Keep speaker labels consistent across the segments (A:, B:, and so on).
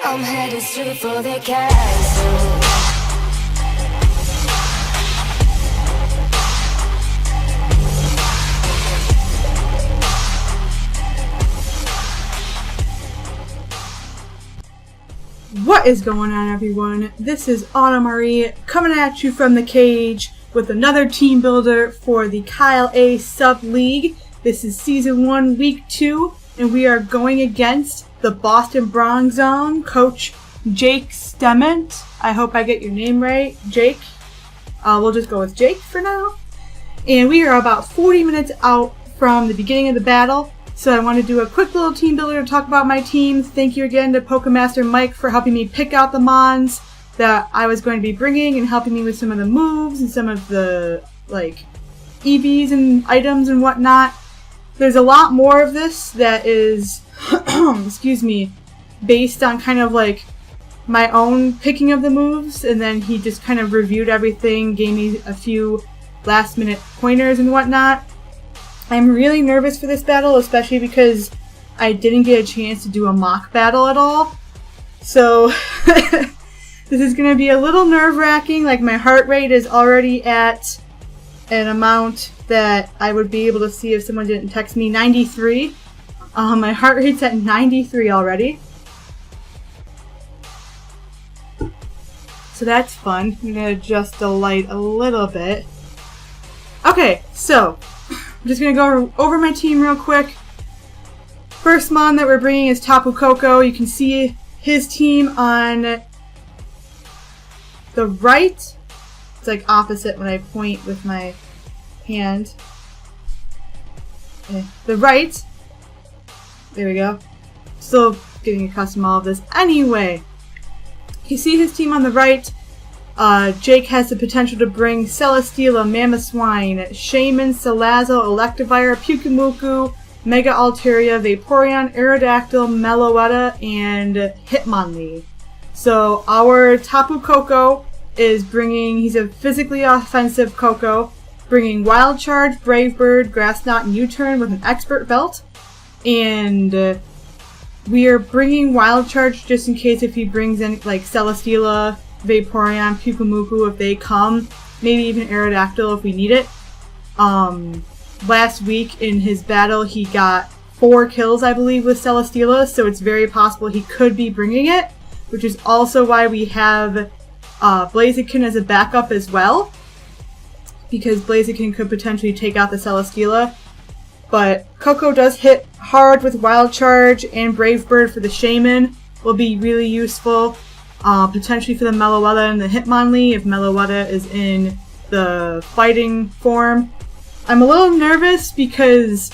A: I'm headed straight for the KASL.
B: What is going on, everyone? This is Autumn Marie coming at you from the cage with another team builder for the KASL Sub League. This is Season 1, Week 2, and we are going against the Boston Bronzongs coach Jake Stement. I hope I get your name right, Jake. We'll just go with Jake for now. And we are about 40 minutes out from the beginning of the battle. So I want to do a quick little team builder to talk about my team. Thank you again to Pokemaster Mike for helping me pick out the mons that I was going to be bringing and helping me with some of the moves and some of the EVs and items and whatnot. There's a lot more of this that is, excuse me, based on kind of like my own picking of the moves, and then he just kind of reviewed everything, gave me a few last minute pointers and whatnot. I'm really nervous for this battle, especially because I didn't get a chance to do a mock battle at all. So this is going to be a little nerve-wracking. Like, my heart rate is already at an amount that I would be able to see if someone didn't text me. 93. My heart rate's at 93 already. So that's fun. I'm going to adjust the light a little bit. Okay, so I'm just going to go over my team real quick. First mon that we're bringing is Tapu Koko. You can see his team on the right. It's like opposite when I point with my hand. The right. There we go. Still getting accustomed to all of this. Anyway, you see his team on the right. Jake has the potential to bring Celesteela, Mamoswine, Shaman, Salazzle, Electivire, Pyukumuku, Mega Altaria, Vaporeon, Aerodactyl, Meloetta, and Hitmonlee. So our Tapu Koko is bringing, he's a physically offensive Koko, bringing Wild Charge, Brave Bird, Grass Knot, and U-Turn with an Expert Belt. And we are bringing Wild Charge just in case if he brings in like Celesteela, Vaporeon, Pyukumuku if they come, maybe even Aerodactyl if we need it. Last week in his battle he got 4 kills, I believe, with Celesteela, so it's very possible he could be bringing it, which is also why we have Blaziken as a backup as well, because Blaziken could potentially take out the Celesteela. But Koko does hit hard with Wild Charge, and Brave Bird for the Shaman will be really useful. Potentially for the Meloetta and the Hitmonlee if Meloetta is in the fighting form. I'm a little nervous because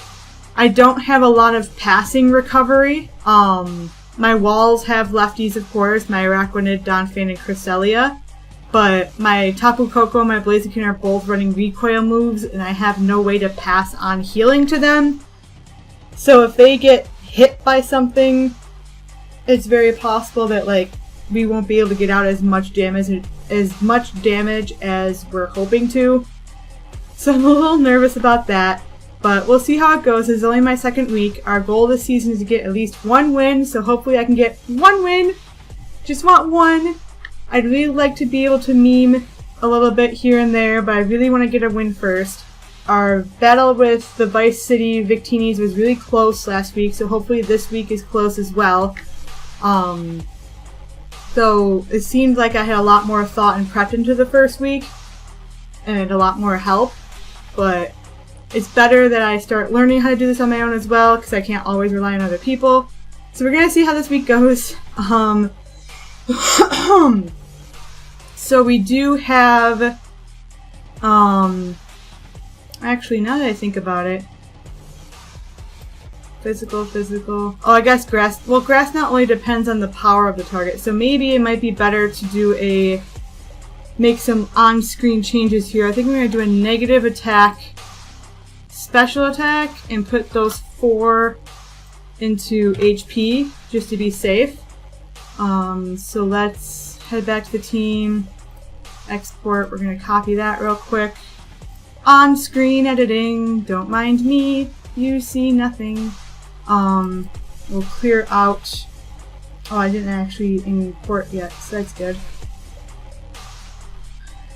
B: I don't have a lot of passing recovery. My walls have lefties, of course, my Araquanid, Donphan, and Cresselia. But my Tapu Koko and my Blaziken are both running recoil moves, and I have no way to pass on healing to them. So if they get hit by something, it's very possible that we won't be able to get out as much damage as we're hoping to. So I'm a little nervous about that, but we'll see how it goes. This is only my second week. Our goal this season is to get at least 1 win, so hopefully I can get 1 win. Just want 1. I'd really like to be able to meme a little bit here and there, but I really want to get a win first. Our battle with the Vice City Victinis was really close last week, so hopefully this week is close as well. So it seemed like I had a lot more thought and prepped into the first week, and a lot more help, but it's better that I start learning how to do this on my own as well, because I can't always rely on other people. So we're going to see how this week goes. So we do have, actually now that I think about it, physical. Oh, I guess grass. Well, grass not only depends on the power of the target, so maybe it might be better to make some on-screen changes here. I think I'm going to do a negative attack, special attack, and put those 4 into HP just to be safe. So let's head back to the team, export. We're going to copy that real quick. On-screen editing, don't mind me, you see nothing. We'll clear out Oh, I didn't actually import yet, so that's good.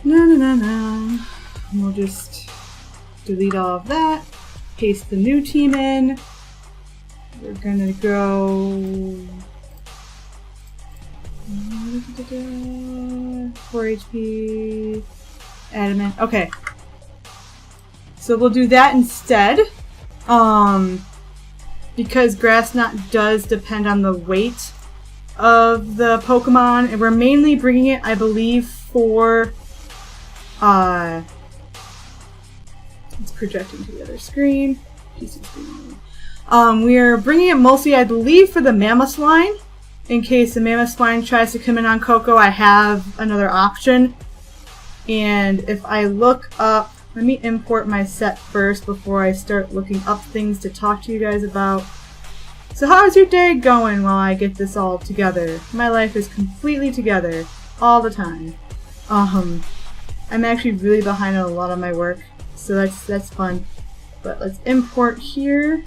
B: No. We'll just delete all of that. Paste the new team in. We're gonna go 4 HP adamant. Okay. So we'll do that instead. Because Grass Knot does depend on the weight of the Pokemon, and we're mainly bringing it, I believe, for it's projecting to the other screen. PC screen only. We are bringing it mostly, I believe, for the Mamoswine. In case the Mamoswine tries to come in on Coco, I have another option. And if I look up, let me import my set first before I start looking up things to talk to you guys about. So how's your day going while I get this all together? My life is completely together all the time. I'm actually really behind on a lot of my work, so that's fun. But let's import here.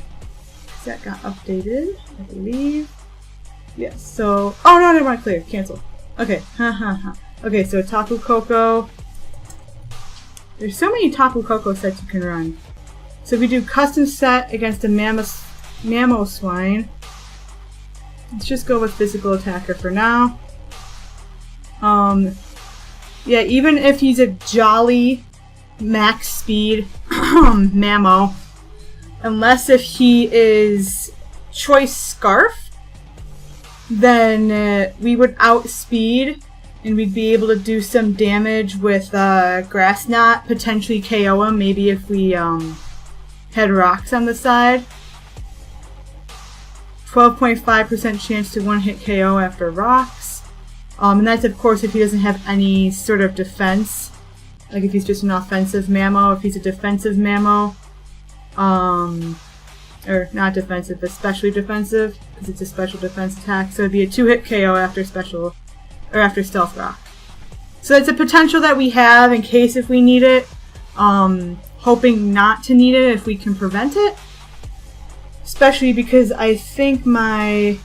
B: That got updated, I believe. Yes, so... Oh no, I didn't want to clear. Cancel. Okay, Okay, so Tapu Koko. There's so many Tapu Koko sets you can run. So if we do custom set against a Mamoswine, let's just go with physical attacker for now. Yeah, even if he's a jolly max speed Mamo, unless if he is Choice Scarf, then we would outspeed and we'd be able to do some damage with Grass Knot, potentially KO him, maybe if we had rocks on the side. 12.5% chance to one-hit KO after rocks. And that's of course if he doesn't have any sort of defense. Like if he's just an offensive Mamo, if he's a defensive Mamo. Or not defensive, but specially defensive, because it's a special defense attack. So it'd be a 2-hit KO after special, or after Stealth Rock. So it's a potential that we have in case if we need it. Hoping not to need it if we can prevent it. Especially because I think my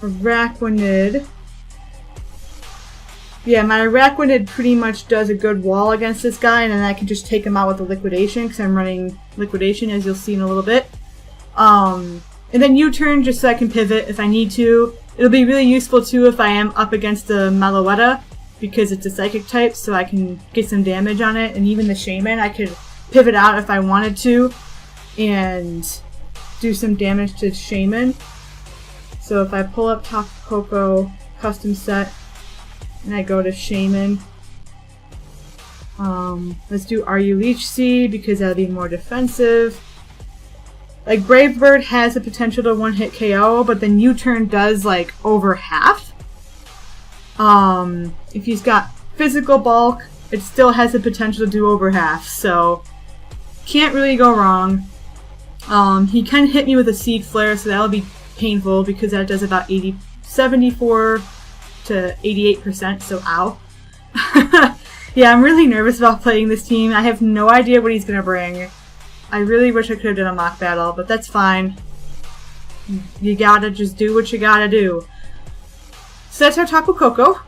B: Araquanid... Yeah, my Araquanid pretty much does a good wall against this guy, and then I can just take him out with the Liquidation, because I'm running Liquidation, as you'll see in a little bit. And then U-turn, just so I can pivot if I need to. It'll be really useful, too, if I am up against the Meloetta, because it's a Psychic type, so I can get some damage on it, and even the Shaman, I could pivot out if I wanted to, and do some damage to Shaman. So if I pull up Tapu Koko custom set, and I go to Shaman, let's do Are You Leech Seed, because that'll be more defensive. Like, Brave Bird has the potential to one-hit KO, but then U-turn does, like, over half. If he's got physical bulk, it still has the potential to do over half, so can't really go wrong. He can hit me with a Seed Flare, so that'll be painful, because that does about 74 to 88%, so ow. Yeah, I'm really nervous about playing this team. I have no idea what he's gonna bring. I really wish I could have done a mock battle, but that's fine. You gotta just do what you gotta do. So that's our Tapu Koko.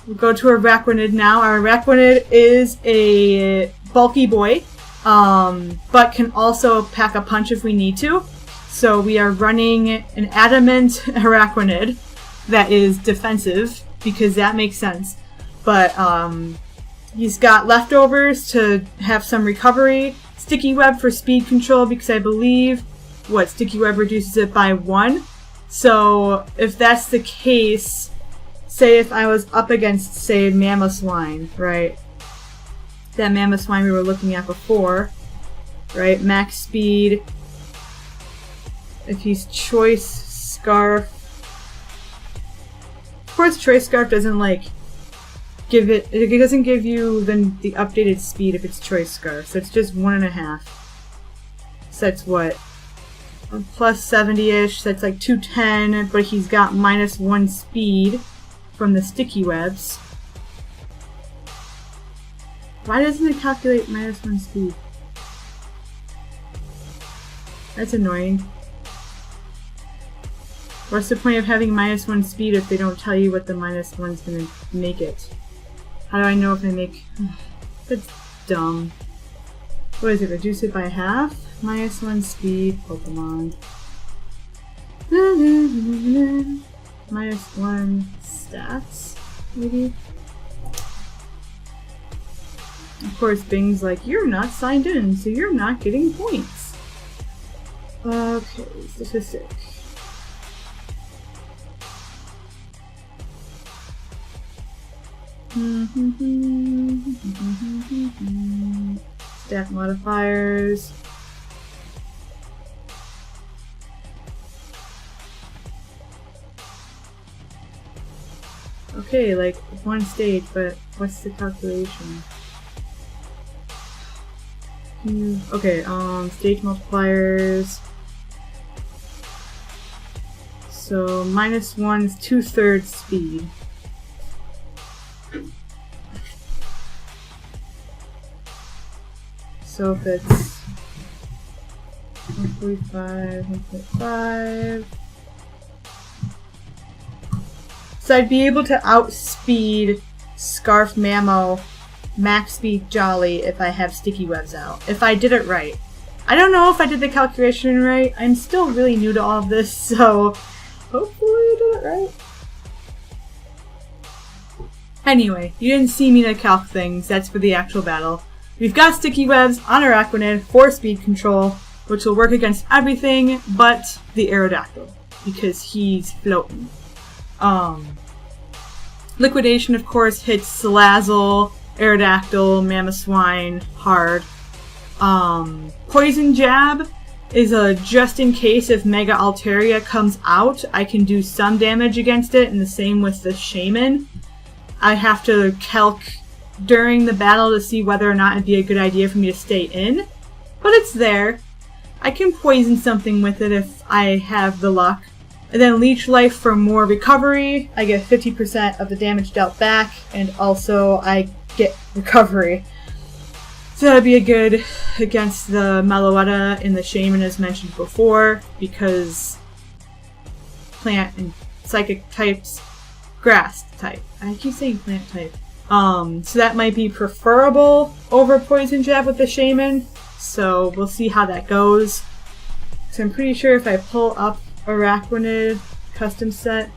B: We'll go to our Araquanid now. Our Araquanid is a bulky boy, but can also pack a punch if we need to. So we are running an adamant Araquanid that is defensive, because that makes sense. But he's got leftovers to have some recovery. Sticky Web for speed control, because I believe Sticky Web reduces it by 1. So if that's the case, say if I was up against, say, Mamoswine, right? That Mamoswine we were looking at before, right? Max speed. If he's Choice Scarf. Of course, Choice Scarf doesn't like it doesn't give you the updated speed if it's Choice Scarf, so it's just 1.5. So that's what? Plus 70-ish, so that's like 210, but he's got -1 speed from the Sticky Webs. Why doesn't it calculate -1 speed? That's annoying. What's the point of having -1 speed if they don't tell you what the -1's gonna make it? How do I know if I make... That's dumb. What is it? Reduce it by half? -1 speed Pokemon. -1 stats, maybe? Of course, Bing's like, you're not signed in, so you're not getting points. Okay, statistic. Stat modifiers. Okay, like one stage, but what's the calculation? Okay, stage multipliers. So -1's 2/3 speed. So if it's 1.5, 1.5. So I'd be able to outspeed Scarf Mammo, Max Speed Jolly if I have sticky webs out. If I did it right. I don't know if I did the calculation right. I'm still really new to all of this, so hopefully I did it right. Anyway, you didn't see me to calc things. That's for the actual battle. We've got sticky webs on Araquanid for speed control, which will work against everything but the Aerodactyl, because he's floating. Liquidation, of course, hits Salazzle, Aerodactyl, Mamoswine hard. Poison Jab is a just in case if Mega Altaria comes out, I can do some damage against it, and the same with the Shaman. I have to calc during the battle to see whether or not it'd be a good idea for me to stay in, but it's there. I can poison something with it if I have the luck. And then Leech Life for more recovery. I get 50% of the damage dealt back, and also I get recovery. So that'd be a good against the Meloetta and the Shaman as mentioned before, because plant and psychic types, grass type. I keep saying plant type. So that might be preferable over Poison Jab with the Shaman. So we'll see how that goes. So I'm pretty sure if I pull up Araquanid custom set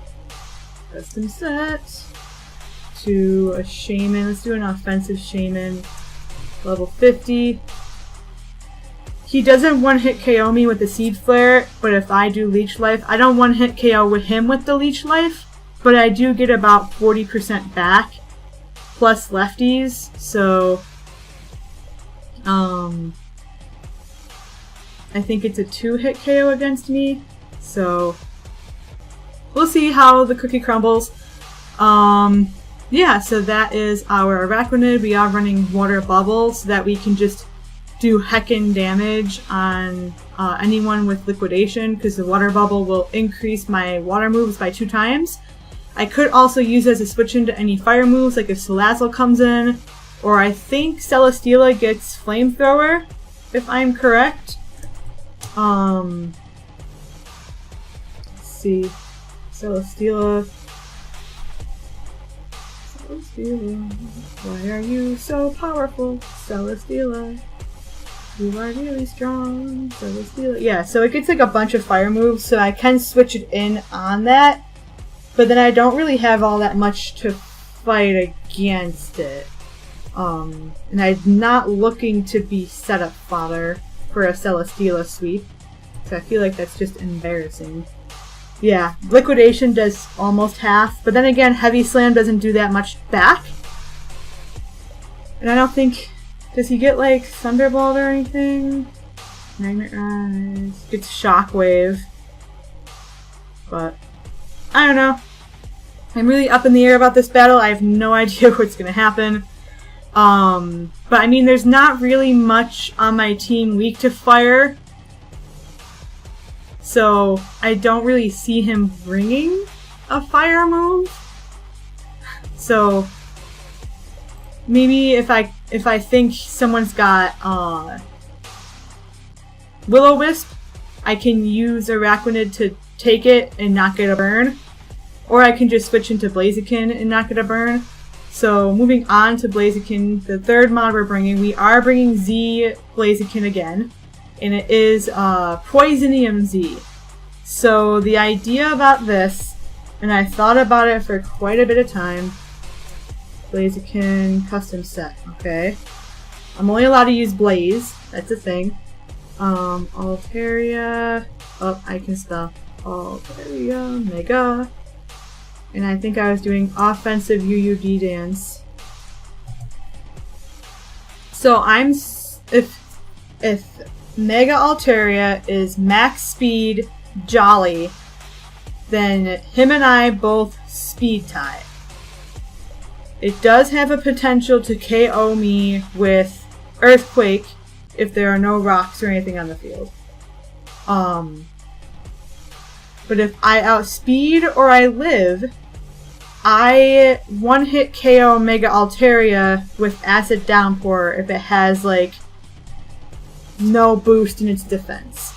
B: to a Shaman. Let's do an offensive Shaman. Level 50. He doesn't one-hit KO me with the Seed Flare, but if I do Leech Life, I don't one-hit KO with him with the Leech Life, but I do get about 40% back, plus lefties, so I think it's a 2-hit KO against me, so we'll see how the cookie crumbles. Yeah, so that is our Araquanid. We are running Water Bubble so that we can just do heckin' damage on anyone with Liquidation, because the Water Bubble will increase my water moves by 2 times. I could also use it as a switch into any fire moves, like if Salazzle comes in, or I think Celesteela gets Flamethrower, if I'm correct. Let's see. Celesteela, why are you so powerful? Celesteela, you are really strong. Celesteela. Yeah, so it gets like a bunch of fire moves, so I can switch it in on that. But then I don't really have all that much to fight against it. And I'm not looking to be setup fodder for a Celesteela sweep. So I feel like that's just embarrassing. Yeah, Liquidation does almost half, but then again, Heavy Slam doesn't do that much back. And I don't think... Does he get like Thunderbolt or anything? Magnet Rise. Gets Shockwave. But I don't know. I'm really up in the air about this battle. I have no idea what's going to happen. But I mean, there's not really much on my team weak to fire. So I don't really see him bringing a fire move. So maybe if I think someone's got Will-O-Wisp, I can use Araquanid to take it and not get a burn, or I can just switch into Blaziken and not get a burn. So moving on to Blaziken, the third mod we're bringing, we are bringing Z Blaziken again, and it is Poisonium Z. So the idea about this, and I thought about it for quite a bit of time, Blaziken custom set, okay. I'm only allowed to use Blaze, that's a thing. Altaria, oh, I can spell Altaria, Mega. And I think I was doing offensive UUD dance. So if Mega Altaria is max speed Jolly, then him and I both speed tie. It does have a potential to KO me with Earthquake if there are no rocks or anything on the field. But if I outspeed or I live, I one-hit KO Mega Altaria with Acid Downpour if it has, like, no boost in its defense.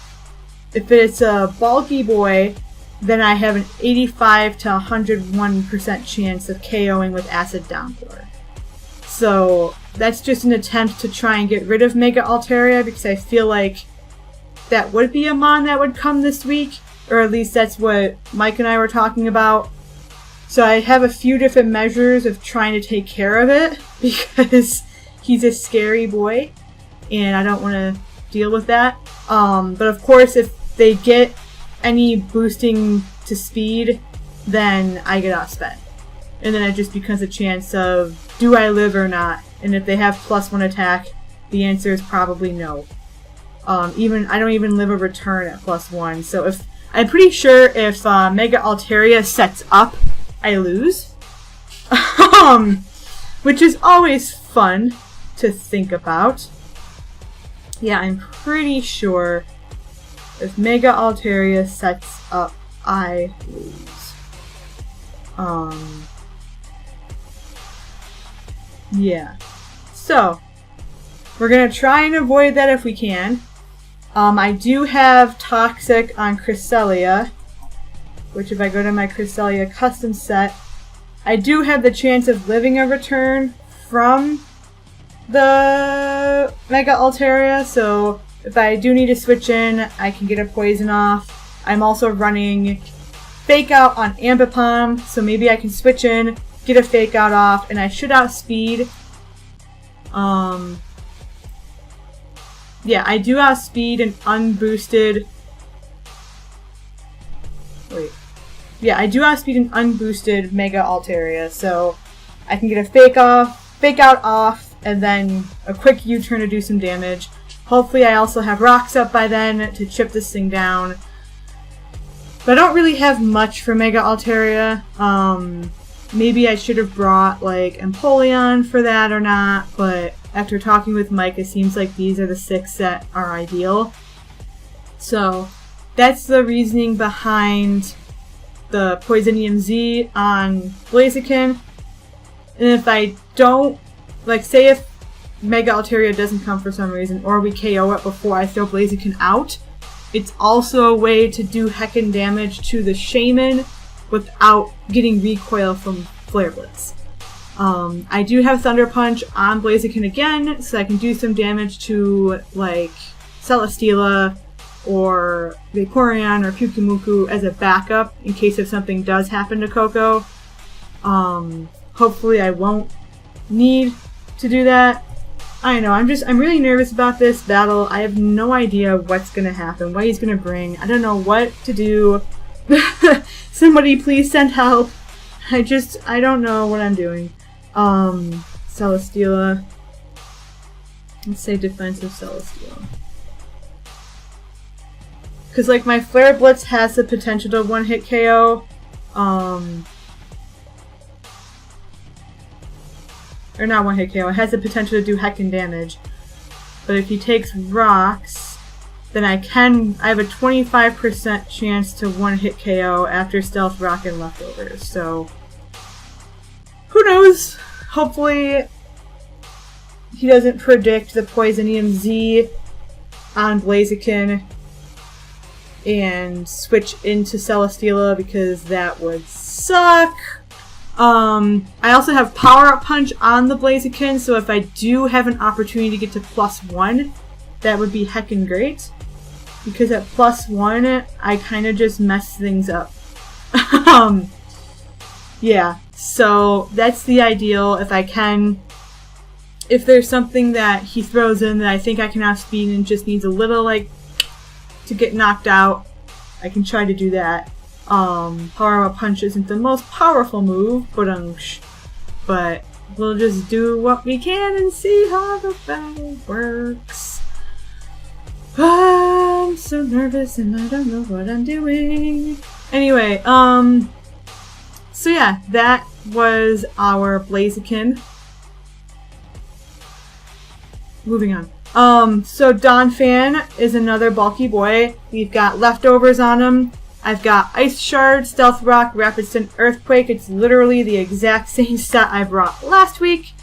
B: If it's a bulky boy, then I have an 85 to 101% chance of KOing with Acid Downpour. So that's just an attempt to try and get rid of Mega Altaria, because I feel like that would be a mon that would come this week, or at least that's what Mike and I were talking about. So I have a few different measures of trying to take care of it, because he's a scary boy, and I don't want to deal with that. But of course, if they get any boosting to speed, then I get outsped. And then it just becomes a chance of, do I live or not? And if they have +1 attack, the answer is probably no. I don't even live a return at +1. So I'm pretty sure if Mega Altaria sets up, I lose. Which is always fun to think about. Yeah, I'm pretty sure if Mega Altaria sets up, I lose. Yeah. So, we're gonna try and avoid that if we can. I do have Toxic on Cresselia, which if I go to my Cresselia custom set, I do have the chance of living a return from the Mega Altaria, so if I do need to switch in, I can get a poison off. I'm also running Fake Out on Ambipom, so maybe I can switch in, get a Fake Out off, and I should outspeed. Yeah, I do outspeed an unboosted... Wait. Yeah, I do outspeed an unboosted Mega Altaria, so I can get a Fake Out off, and then a quick U-turn to do some damage. Hopefully I also have rocks up by then to chip this thing down. But I don't really have much for Mega Altaria. Maybe I should have brought, like, Empoleon for that or not, but after talking with Mike, it seems like these are the 6 that are ideal. So that's the reasoning behind the Poisonium Z on Blaziken. And if I don't, like, say if Mega Altaria doesn't come for some reason, or we KO it before I throw Blaziken out, it's also a way to do heckin' damage to the Shaman without getting recoil from Flare Blitz. I do have Thunder Punch on Blaziken again, so I can do some damage to, like, Celesteela or Vaporeon or Pyukumuku as a backup in case if something does happen to Coco. Hopefully I won't need to do that. I know, I'm really nervous about this battle. I have no idea what's gonna happen, what he's gonna bring. I don't know what to do. Somebody please send help. I don't know what I'm doing. Celesteela. Let's say defensive Celesteela. Because, like, my Flare Blitz has the potential to one-hit KO. Or not one-hit KO. It has the potential to do heckin' damage. But if he takes rocks, then I have a 25% chance to one-hit KO after Stealth Rock and Leftovers. So, who knows? Hopefully, he doesn't predict the Poisonium Z on Blaziken. and switch into Celesteela because that would suck. I also have Power Up Punch on the Blaziken, so if I do have an opportunity to get to +1, that would be heckin' great. Because at +1, I kind of just mess things up. Yeah, so that's the ideal. If I can, if there's something that he throws in that I think I can outspeed and just needs a little, like, to get knocked out, I can try to do that. Power Up Punch isn't the most powerful move, but we'll just do what we can and see how the battle works. I'm so nervous and I don't know what I'm doing. Anyway, so yeah, that was our Blaziken. Moving on. So Donphan is another bulky boy. We've got leftovers on him. I've got Ice Shard, Stealth Rock, Rapid Stun, Earthquake. It's literally the exact same set I brought last week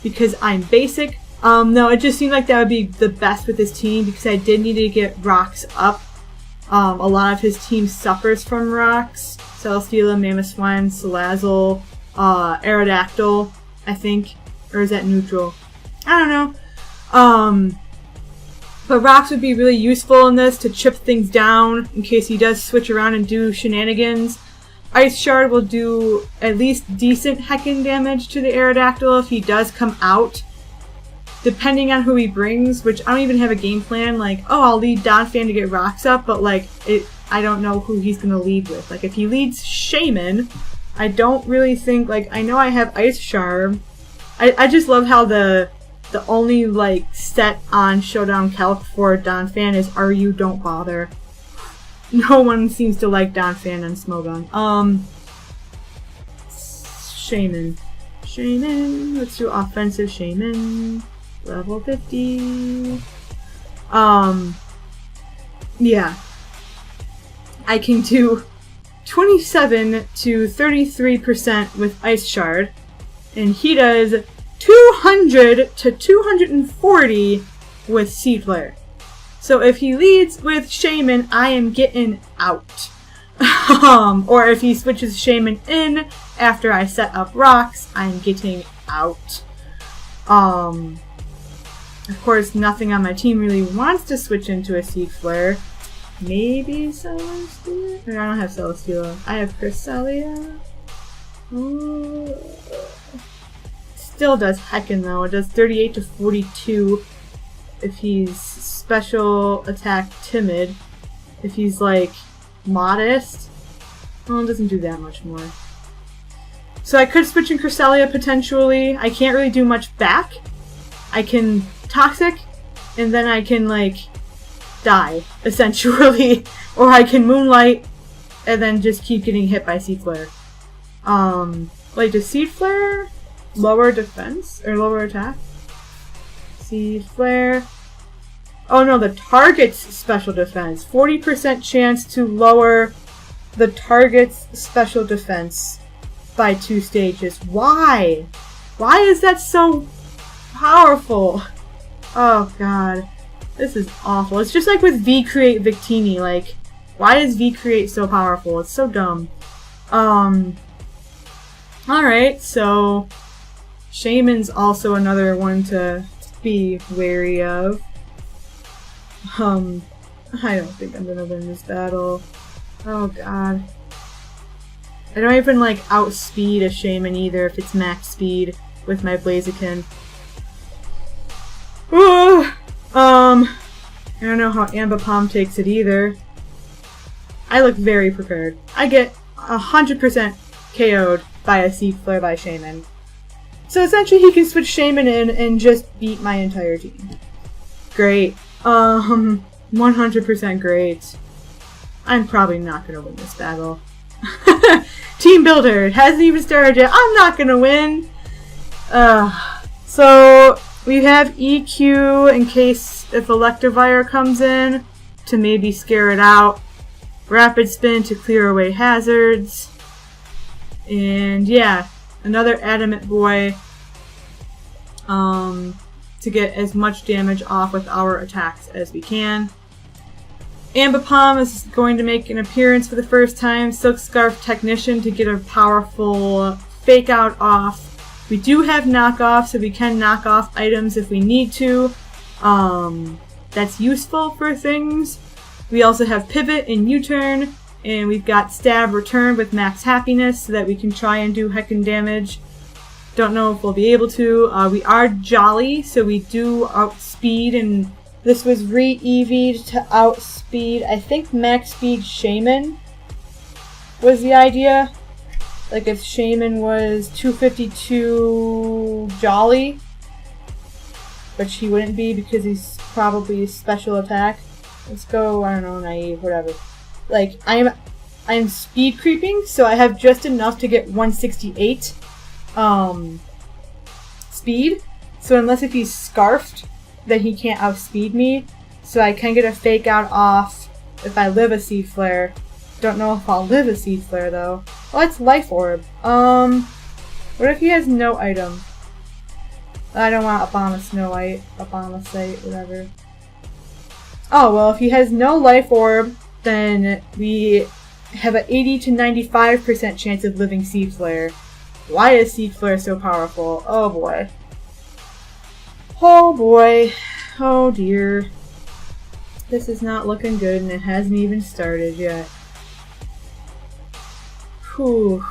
B: because I'm basic. No, it just seemed like that would be the best with his team because I did need to get rocks up. A lot of his team suffers from rocks. Celesteela, Mamoswine, Salazzle, Aerodactyl, I think. Or is that neutral? I don't know. But rocks would be really useful in this to chip things down in case he does switch around and do shenanigans. Ice Shard will do at least decent heckin' damage to the Aerodactyl if he does come out. Depending on who he brings, which I don't even have a game plan, like, oh, I'll lead Donphan to get rocks up, but like, I don't know who he's gonna lead with. Like, if he leads Shaman, I don't really think, like, I know I have Ice Shard. I just love how the only, like, set on Showdown Calc for Donphan is RU Don't Bother. No one seems to like Donphan and Smogon. Shaman. Let's do offensive Shaman. Level 50. Yeah. I can do 27 to 33% with Ice Shard. And he does 200 to 240 with Seed Flare. So if he leads with Shaman, I am getting out. Or if he switches Shaman in after I set up rocks, I'm getting out. Of course, nothing on my team really wants to switch into a Seed Flare. Maybe Celesteela? I don't have Celesteela. I have Cresselia. Still does heckin' though. It does 38 to 42 if he's special attack timid. If he's like modest, well, it doesn't do that much more. So I could switch in Cresselia potentially. I can't really do much back. I can Toxic, and then I can like die essentially, or I can Moonlight and then just keep getting hit by Seed Flare. Like, does Seed Flare lower defense or lower attack? Seed Flare. Oh no, the target's special defense. 40% chance to lower the target's special defense by 2 stages. Why? Why is that so powerful? Oh god. This is awful. It's just like with V-Create Victini. Like, why is V-Create so powerful? It's so dumb. Alright, so Shaman's also another one to be wary of. I don't think I'm gonna win this battle. Oh god. I don't even like outspeed a Shaman either if it's max speed with my Blaziken. I don't know how Ambipom takes it either. I look very prepared. I get 100% KO'd by a Seed Flare by Shaman. So essentially he can switch Shaman in and just beat my entire team. Great. 100% great. I'm probably not gonna win this battle. Teambuilder, it hasn't even started yet. I'm not gonna win. So we have EQ in case if Electivire comes in to maybe scare it out. Rapid Spin to clear away hazards. And yeah, another Adamant Boy to get as much damage off with our attacks as we can. Ambipom is going to make an appearance for the first time. Silk Scarf Technician to get a powerful fake out off. We do have knockoff, so we can knock off items if we need to. That's useful for things. We also have Pivot and U-Turn, and we've got Stab Return with Max Happiness so that we can try and do heckin' damage. Don't know if we'll be able to. We are Jolly, so we do outspeed, and this was re-EV'd to outspeed. I think max speed Shaman was the idea. Like if Shaman was 252 Jolly, but she wouldn't be because he's probably special attack. Let's go, I don't know, naive, whatever. Like I'm speed creeping, so I have just enough to get 168 speed. So unless if he's scarfed, then he can't outspeed me. So I can get a fake out off if I live a Seed Flare. Don't know if I'll live a Seed Flare though. Oh, it's Life Orb. What if he has no item? I don't want Obama Snow White, Obama Sight, whatever. Oh, well, if he has no Life Orb, then we have an 80 to 95% chance of living Seed Flare. Why is Seed Flare so powerful? Oh boy. Oh boy. Oh dear. This is not looking good, and it hasn't even started yet. Whew.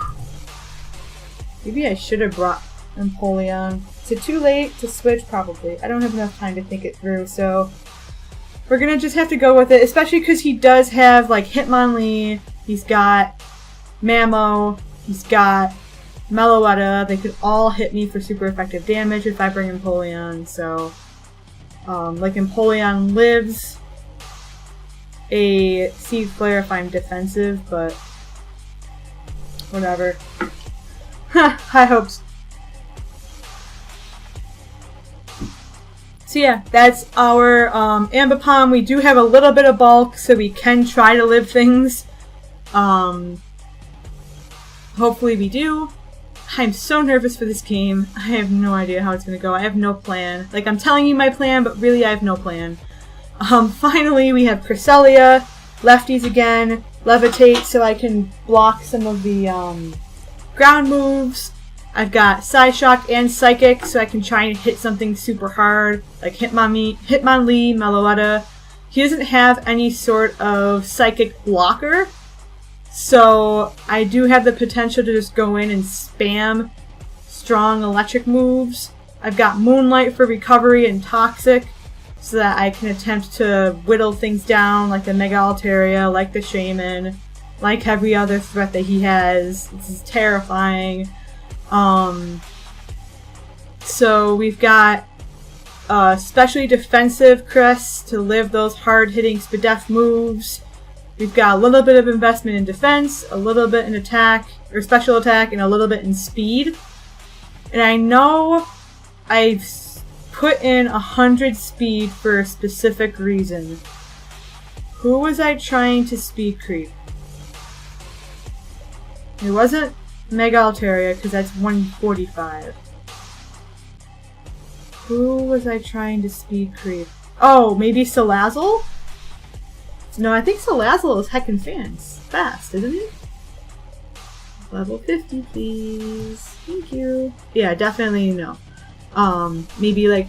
B: Maybe I should have brought Empoleon. Is it too late to switch? Probably. I don't have enough time to think it through, so we're gonna just have to go with it, especially because he does have like Hitmonlee, he's got Mamo, he's got Meloetta. They could all hit me for super effective damage if I bring Empoleon, so like Empoleon lives a Seed Flare if I'm defensive, but whatever. High hopes. So yeah, that's our Ambipom. We do have a little bit of bulk, so we can try to live things. Hopefully we do. I'm so nervous for this game. I have no idea how it's going to go. I have no plan. Like, I'm telling you my plan, but really I have no plan. Finally, we have Cresselia, lefties again, Levitate, so I can block some of the ground moves. I've got Psyshock and Psychic, so I can try and hit something super hard, like Hitmonlee, Meloetta. He doesn't have any sort of Psychic blocker, so I do have the potential to just go in and spam strong electric moves. I've got Moonlight for recovery and Toxic, so that I can attempt to whittle things down, like the Mega Altaria, like the Shaman, like every other threat that he has. This is terrifying. So we've got especially defensive Crest to live those hard-hitting Spadef moves. We've got a little bit of investment in defense, a little bit in attack, or special attack, and a little bit in speed. And I know I've put in 100 speed for a specific reason. Who was I trying to speed creep? It wasn't Mega Altaria, because that's 145. Who was I trying to speed creep? Oh, maybe Salazzle? No, I think Salazzle is heckin' fast, isn't it? Level 50, please. Thank you. Yeah, definitely no. Maybe like,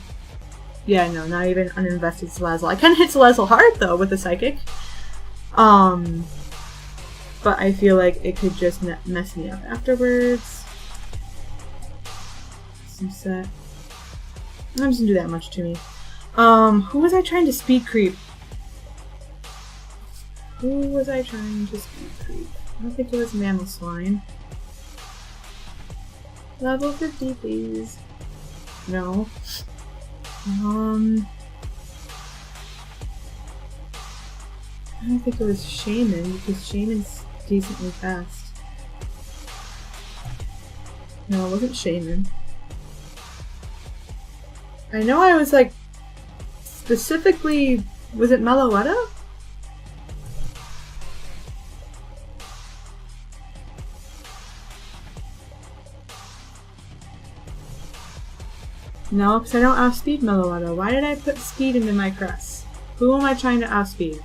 B: yeah, no, not even uninvested Salazzle. I can hit Salazzle hard though with a Psychic. But I feel like it could just mess me up afterwards. Some set. I'm just gonna do that much to me. Who was I trying to speed creep? I don't think it was Mamoswine. Level 50, please. No. I don't think it was Shaman, because Shaman's decently fast. No, it wasn't Shaman. I know I was like, specifically, was it Meloetta? No, because I don't outspeed Meloetta. Why did I put speed into my crest? Who am I trying to outspeed?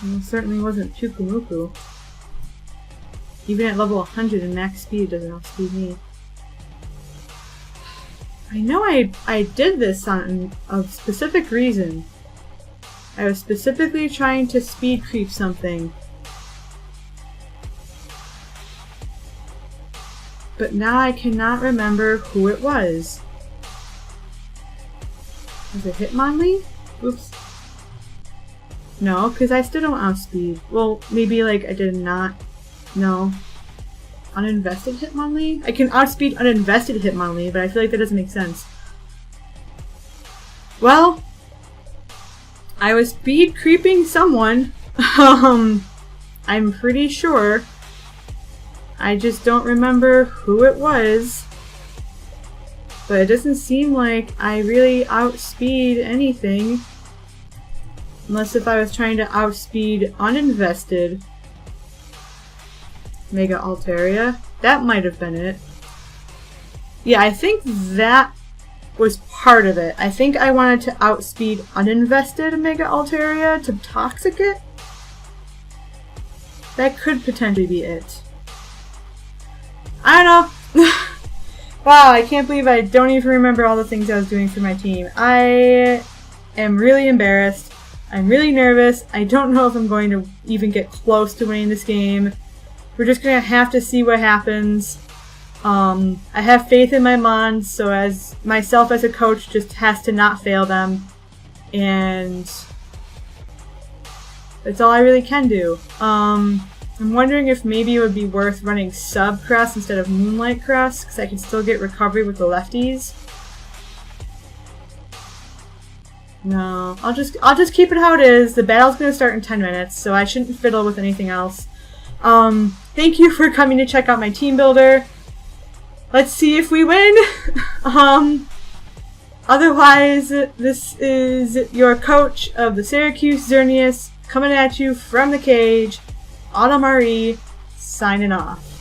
B: It certainly wasn't Chukumuku. Even at level 100 and max speed, it doesn't outspeed me. I know I did this on a specific reason. I was specifically trying to speed creep something. But now I cannot remember who it was. Was it Hitmonlee? Oops. No, because I still don't outspeed. Well, maybe like I did not. No. Uninvested Hitmonlee? I can outspeed uninvested Hitmonlee, but I feel like that doesn't make sense. Well, I was speed creeping someone. I'm pretty sure. I just don't remember who it was. But it doesn't seem like I really outspeed anything. Unless if I was trying to outspeed uninvested Mega Altaria. That might have been it. Yeah, I think that was part of it. I think I wanted to outspeed uninvested Mega Altaria to Toxic it. That could potentially be it. I don't know. Wow, I can't believe I don't even remember all the things I was doing for my team. I am really embarrassed. I'm really nervous. I don't know if I'm going to even get close to winning this game. We're just going to have to see what happens. I have faith in my Mons, so as myself as a coach just has to not fail them. And that's all I really can do. I'm wondering if maybe it would be worth running Sub Crest instead of Moonlight Crest, because I can still get recovery with the lefties. No, I'll just keep it how it is. The battle's going to start in 10 minutes, so I shouldn't fiddle with anything else. Thank you for coming to check out my team builder. Let's see if we win. Otherwise, this is your coach of the Syracuse Xerneas coming at you from the cage. Anna Marie, signing off.